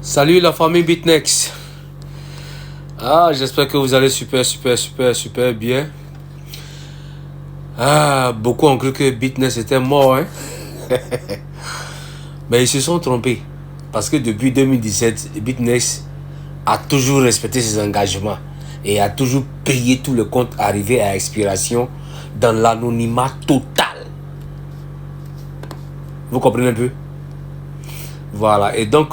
Salut la famille BitNext. J'espère que vous allez super bien. Beaucoup ont cru que BitNext était mort, hein. Mais ils se sont trompés. Parce que depuis 2017, BitNext a toujours respecté ses engagements et a toujours payé tout le compte arrivé à expiration dans l'anonymat total. Vous comprenez un peu? Voilà. Et donc,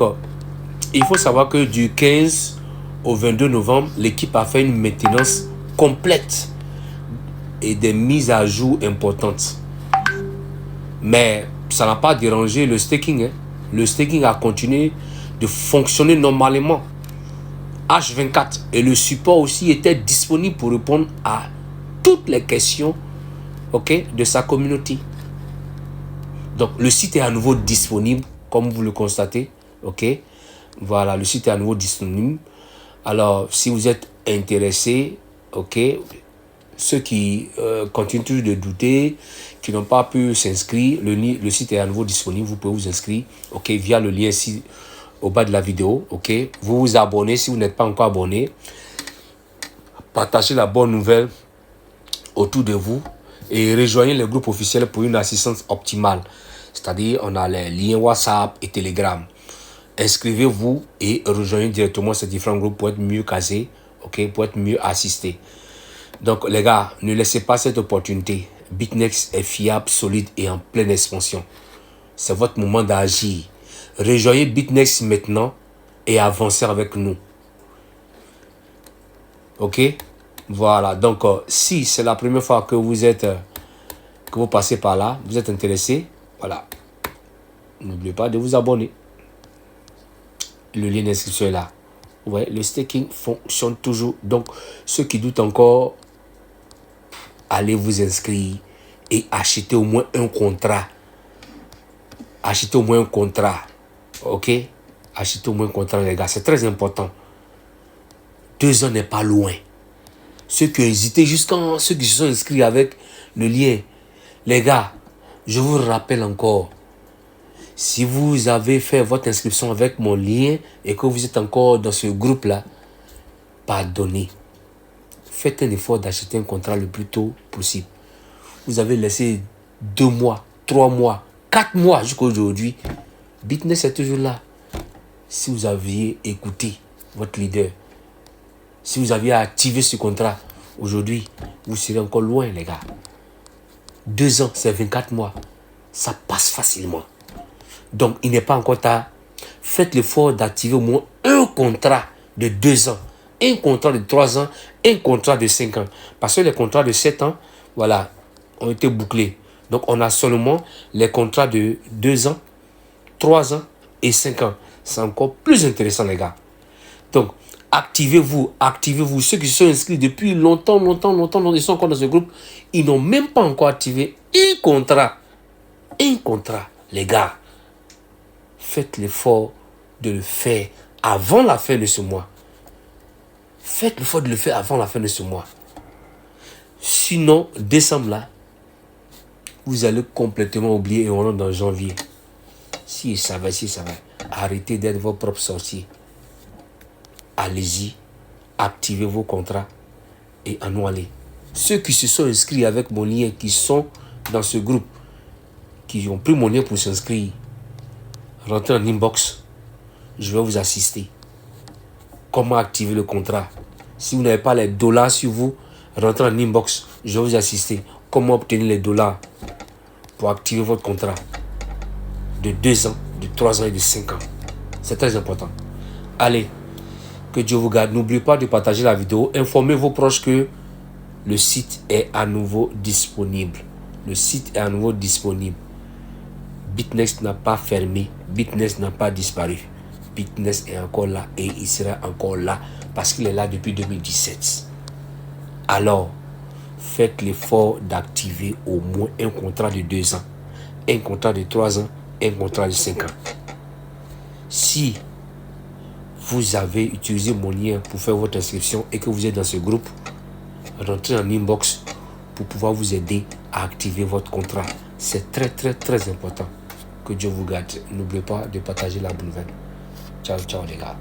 il faut savoir que du 15 au 22 novembre, l'équipe a fait une maintenance complète et des mises à jour importantes. Mais ça n'a pas dérangé le staking. Le staking a continué de fonctionner normalement. H24 et le support aussi était disponible pour répondre à toutes les questions, de sa communauté. Donc le site est à nouveau disponible, comme vous le constatez. Voilà, le site est à nouveau disponible. Alors, si vous êtes intéressé, ceux qui continuent toujours de douter, qui n'ont pas pu s'inscrire, le site est à nouveau disponible. Vous pouvez vous inscrire, via le lien ici au bas de la vidéo. Vous vous abonnez si vous n'êtes pas encore abonné. Partagez la bonne nouvelle autour de vous et rejoignez le groupe officiel pour une assistance optimale. C'est-à-dire, on a les liens WhatsApp et Telegram. Inscrivez-vous et rejoignez directement ces différents groupes pour être mieux casés, pour être mieux assistés. Donc, les gars, ne laissez pas cette opportunité. BitNext est fiable, solide et en pleine expansion. C'est votre moment d'agir. Rejoignez BitNext maintenant et avancez avec nous. Voilà. Donc, si c'est la première fois que vous passez par là, vous êtes intéressé, voilà. N'oubliez pas de vous abonner. Le lien d'inscription est là. Ouais, le staking fonctionne toujours. Donc, ceux qui doutent encore, allez vous inscrire et achetez au moins un contrat. Achetez au moins un contrat. Achetez au moins un contrat, les gars. C'est très important. 2 ans n'est pas loin. Ceux qui ont hésité, ceux qui se sont inscrits avec le lien. Les gars, je vous rappelle encore. Si vous avez fait votre inscription avec mon lien et que vous êtes encore dans ce groupe-là, pardonnez. Faites un effort d'acheter un contrat le plus tôt possible. Vous avez laissé 2 mois, 3 mois, 4 mois jusqu'à aujourd'hui. BitNext est toujours là. Si vous aviez écouté votre leader, si vous aviez activé ce contrat, aujourd'hui, vous serez encore loin, les gars. 2 ans, c'est 24 mois. Ça passe facilement. Donc, il n'est pas encore tard. Faites l'effort d'activer au moins un contrat de 2 ans, un contrat de 3 ans, un contrat de 5 ans. Parce que les contrats de 7 ans, voilà, ont été bouclés. Donc, on a seulement les contrats de 2 ans, 3 ans et 5 ans. C'est encore plus intéressant, les gars. Donc, activez-vous. Ceux qui se sont inscrits depuis longtemps, ils sont encore dans ce groupe. Ils n'ont même pas encore activé un contrat. Un contrat, les gars. Faites l'effort de le faire avant la fin de ce mois. Faites l'effort de le faire avant la fin de ce mois. Sinon, décembre là, vous allez complètement oublier et on rentre dans janvier. Si ça va. Arrêtez d'être vos propres sorciers. Allez-y, activez vos contrats et en nous aller. Ceux qui se sont inscrits avec mon lien, qui sont dans ce groupe, qui ont pris mon lien pour s'inscrire, rentrez en inbox, je vais vous assister. Comment activer le contrat? Si vous n'avez pas les dollars sur vous, rentrez en inbox, je vais vous assister. Comment obtenir les dollars pour activer votre contrat de 2 ans, de 3 ans et de 5 ans. C'est très important. Allez, que Dieu vous garde. N'oubliez pas de partager la vidéo. Informez vos proches que le site est à nouveau disponible. Le site est à nouveau disponible. BitNext n'a pas fermé. BitNext n'a pas disparu. BitNext est encore là et il sera encore là parce qu'il est là depuis 2017. Alors, faites l'effort d'activer au moins un contrat de 2 ans, un contrat de 3 ans, un contrat de 5 ans. Si vous avez utilisé mon lien pour faire votre inscription et que vous êtes dans ce groupe, rentrez en inbox pour pouvoir vous aider à activer votre contrat. C'est très important. Que Dieu vous garde. N'oubliez pas de partager la bonne nouvelle. Ciao, ciao les gars.